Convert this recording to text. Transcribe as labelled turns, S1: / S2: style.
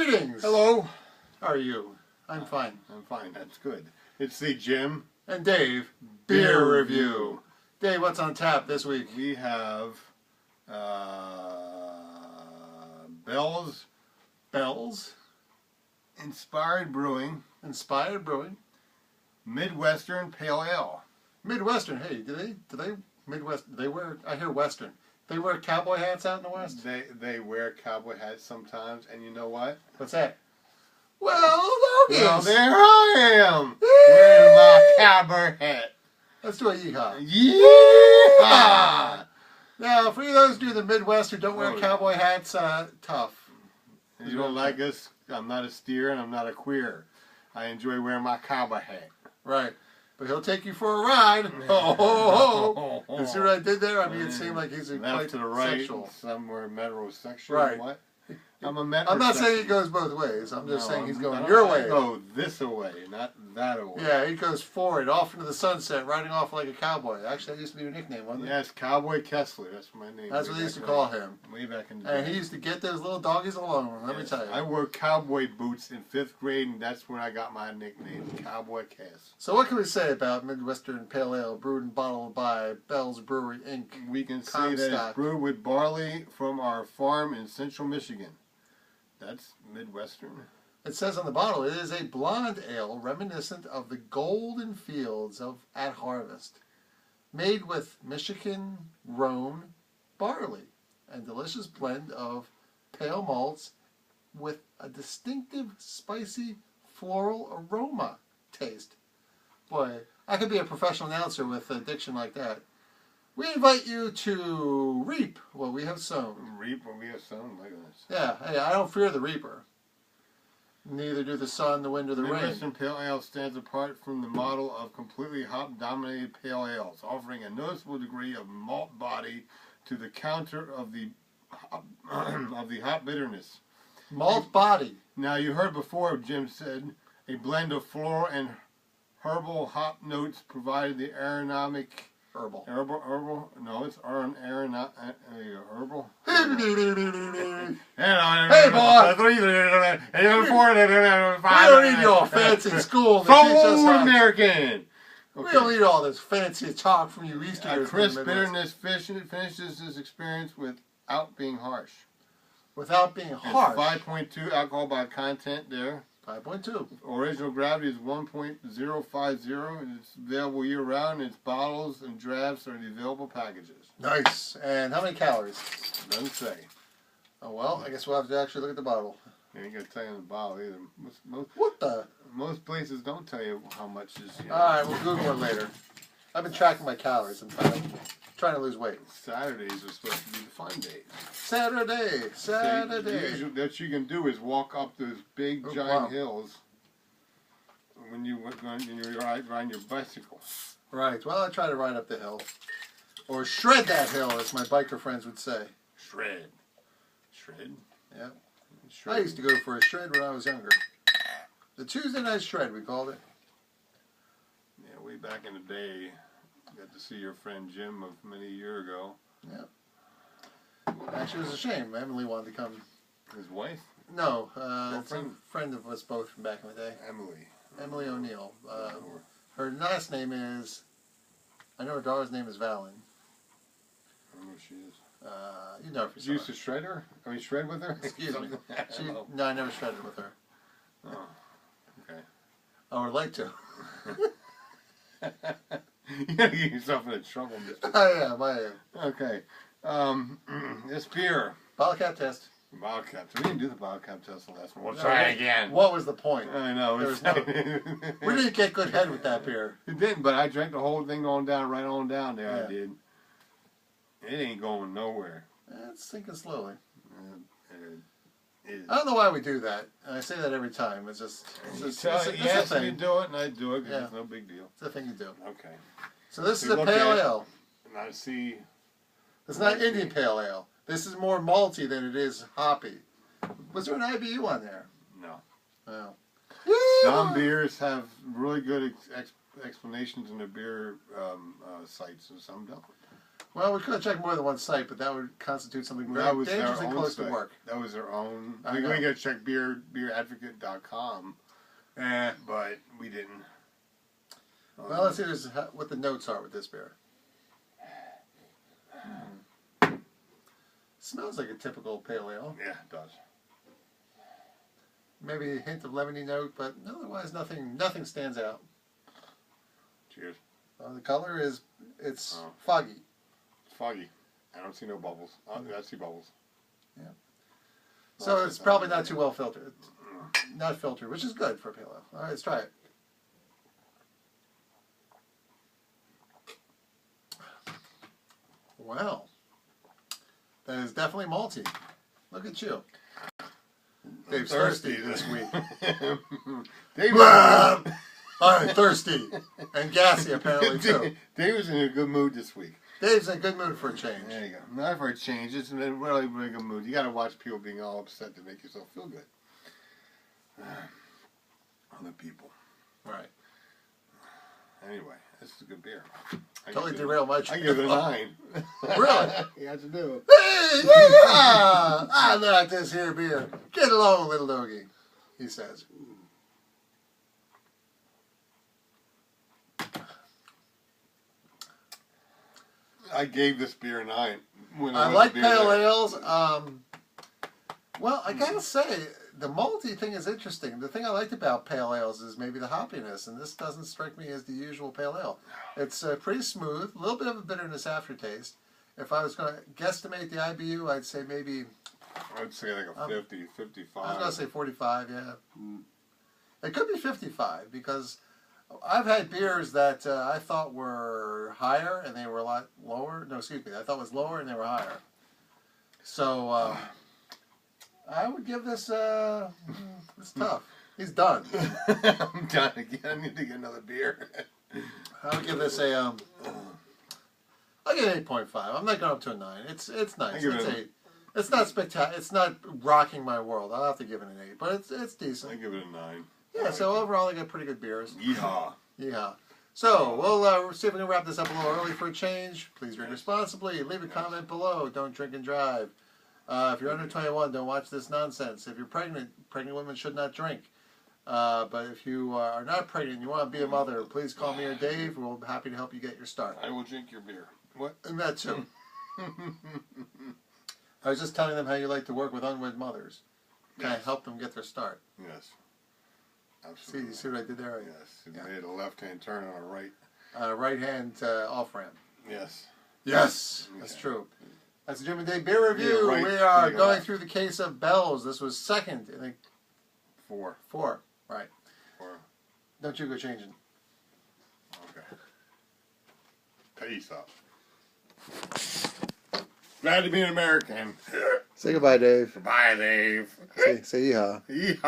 S1: Greetings.
S2: Hello.
S1: How are you? I'm fine.
S2: I'm fine. That's good. It's the Jimm
S1: And Dave,
S2: Beer Review.
S1: Dave, what's on tap this week?
S2: We have Bell's Inspired Brewing Midwestern Pale Ale.
S1: Midwestern. Hey, do they Midwest? They wear. I hear Western. They wear cowboy hats out in the West.
S2: They wear cowboy hats sometimes, and you know what?
S1: What's that? Well, Logan.
S2: Well, there I am wearing my cowboy hat.
S1: Let's do a yeehaw.
S2: Yeah.
S1: Now, for those of you in the Midwest who don't wear cowboy hats, tough.
S2: You don't like us? I'm not a steer and I'm not a queer. I enjoy wearing my cowboy hat.
S1: Right. But he'll take you for a ride. Ho, ho, ho. You see what I did there? I mean, it seemed like he's quite
S2: to the right,
S1: sexual.
S2: somewhere metrosexual.
S1: Right.
S2: What? I'm a metrosexual.
S1: I'm not saying he goes both ways. I'm just saying he's
S2: I
S1: going
S2: don't
S1: your way.
S2: Go this away, not that away.
S1: Yeah, he goes forward, off into the sunset, riding off like a cowboy. Actually, that used to be your nickname, wasn't it?
S2: Yes, Cowboy Kessler. That's my name.
S1: That's what they used to call him.
S2: Way back in the day.
S1: And he used to get those little doggies alone, let me tell you.
S2: I wore cowboy boots in 5th grade, and that's when I got my nickname, Cowboy Cass.
S1: So what can we say about Midwestern Pale Ale, brewed and bottled by Bell's Brewery Inc.?
S2: We can say that it's brewed with barley from our farm in central Michigan. That's Midwestern.
S1: It says on the bottle, it is a blonde ale reminiscent of the golden fields at harvest, made with Michigan Rhone barley, and delicious blend of pale malts with a distinctive spicy floral aroma taste. Boy, I could be a professional announcer with a diction like that. We invite you to reap what we have sown.
S2: Reap what we have sown? Look at this.
S1: Yeah, hey, I don't fear the reaper. Neither do the sun, the wind, or the rain.
S2: Midwestern Pale Ale stands apart from the model of completely hop-dominated pale ales, offering a noticeable degree of malt body to the counter of the hop bitterness.
S1: Malt body.
S2: Now, you heard before, Jim said, a blend of floral and herbal hop notes provided the aromatic...
S1: Herbal.
S2: No, it's herbal.
S1: Hey, boy! We don't need your fancy school to teach us how.
S2: American!
S1: Okay. We don't need all this fancy talk from you Easterners.
S2: Crisp bitterness finishes this experience without being harsh.
S1: Without being harsh.
S2: 5.2 alcohol by content there.
S1: 5.2.
S2: Original gravity is 1.050. It's available year-round. Its bottles and drafts are in the available packages.
S1: Nice. And how many calories?
S2: Doesn't say.
S1: Oh, well, I guess we'll have to actually look at the bottle.
S2: They ain't going to tell you in the bottle either.
S1: What the?
S2: Most places don't tell you how much is...
S1: All right, we'll Google it later. I've been tracking my calories. I'm trying to lose weight.
S2: Saturdays are supposed to be the fun days.
S1: Saturday.
S2: Usually, what you can do is walk up those big, giant hills when you're riding your bicycle. Right.
S1: Well, I try to ride up the hill. Or shred that hill, as my biker friends would say.
S2: Shred?
S1: Yeah.
S2: Shred.
S1: I used to go for a shred when I was younger. The Tuesday night shred, we called it.
S2: Yeah, way back in the day. Got to see your friend Jimm of many years ago.
S1: Yeah. Actually, it was a shame. Emily wanted to come.
S2: His wife?
S1: No, it's a friend of us both from back in the day. Emily O'Neill. Her last name is... I know her daughter's name is Valen.
S2: I don't know who she is.
S1: You know if
S2: you used to shred her? I mean, shred with her?
S1: Excuse me. No, I never shredded with her.
S2: Oh, okay.
S1: I would like to.
S2: You gotta get yourself into trouble, mister.
S1: I am.
S2: Okay. This beer.
S1: Bottle cap test.
S2: Bottle cap test. We didn't do the bottle cap test the last one. We'll try it again.
S1: What was the point?
S2: I know.
S1: We didn't get good head with that beer.
S2: It didn't, but I drank the whole thing right on down there.
S1: Yeah.
S2: I did. It ain't going nowhere.
S1: It's sinking slowly.
S2: It is.
S1: I don't know why we do that. I say that every time. It's just
S2: you ask me to do it, and I do it because it's no big deal.
S1: It's a thing you do.
S2: Okay.
S1: So this is a pale ale.
S2: And I see.
S1: It's not Indian pale ale. This is more malty than it is hoppy. Was there an IBU on there?
S2: No.
S1: Oh.
S2: Some beers have really good explanations in their beer sites, and some don't.
S1: Well, we could have checked more than one site, but that would constitute something
S2: Well,
S1: very
S2: that was
S1: dangerously
S2: their own
S1: close
S2: site.
S1: to work.
S2: That was their own.
S1: I
S2: We
S1: know.
S2: got to check beeradvocate.com, but we didn't.
S1: Well, let's see what the notes are with this beer. Smells like a typical pale ale.
S2: Yeah, it does.
S1: Maybe a hint of lemony note, but otherwise nothing stands out.
S2: Cheers.
S1: The color it's
S2: Oh.
S1: foggy.
S2: It's foggy. I don't see no bubbles. I see bubbles.
S1: Yeah. So it's probably not too well filtered. Not filtered, which is good for a pale ale. All right, let's try it. Wow. That is definitely malty. Look at you. Dave's thirsty this week.
S2: Dave,
S1: I'm thirsty. And gassy, apparently, too.
S2: Dave was in a good mood this week.
S1: Dave's in a good mood for a change.
S2: There you go. Not for a change. It's in a really, really good mood. You got to watch people being all upset to make yourself feel good. Other people.
S1: Right.
S2: Anyway, this is a good beer.
S1: Totally derailed my
S2: I give it a 9.
S1: Really?
S2: You have to do it.
S1: Hey, yeah! I like this here beer. Get along, little doggy, he says.
S2: I gave this beer a 9.
S1: I like pale ales. Well, I gotta say, the malty thing is interesting. The thing I liked about pale ales is maybe the hoppiness, and this doesn't strike me as the usual pale ale. It's pretty smooth, a little bit of a bitterness aftertaste. If I was going to guesstimate the IBU, I'd say maybe...
S2: I'd say like a 50, 55.
S1: I was going to say 45, yeah. It could be 55, because I've had beers that I thought were higher, and they were a lot lower. No, excuse me, I thought was lower, and they were higher. So... I would give this, it's tough. He's done.
S2: I'm done again. I need to get another beer.
S1: I would give this a, I'll give it 8.5. I'm not going up to a 9. It's nice. It's 8. It's not spectacular. It's not rocking my world. I'll have to give it an 8, but it's decent.
S2: I give it a 9.
S1: Yeah, so overall I got pretty good beers.
S2: Yeehaw.
S1: Yeah. So, we'll see if we can wrap this up a little early for a change. Please drink responsibly. Leave a comment below. Don't drink and drive. If you're under 21, don't watch this nonsense. If you're pregnant women should not drink. But if you are not pregnant and you want to be a mother, please call me or Dave. We'll be happy to help you get your start.
S2: I will drink your beer. What?
S1: And that too. I was just telling them how you like to work with unwed mothers. Kind of help them get their start.
S2: Yes.
S1: See,
S2: Absolutely.
S1: you see what I did there?
S2: Yes. You made a left-hand turn on a right.
S1: Right hand off ramp.
S2: Yes.
S1: Yes, that's true. That's the Jimm and Dave beer review.
S2: Yeah, right.
S1: We are
S2: Yeah.
S1: going through the case of Bell's. This was second in the
S2: 4.
S1: 4. Right.
S2: 4.
S1: Don't you go changing.
S2: Okay. Peace out. Glad to be an American.
S1: Say goodbye, Dave.
S2: Goodbye, Dave.
S1: Say yeehaw.
S2: Yeehaw.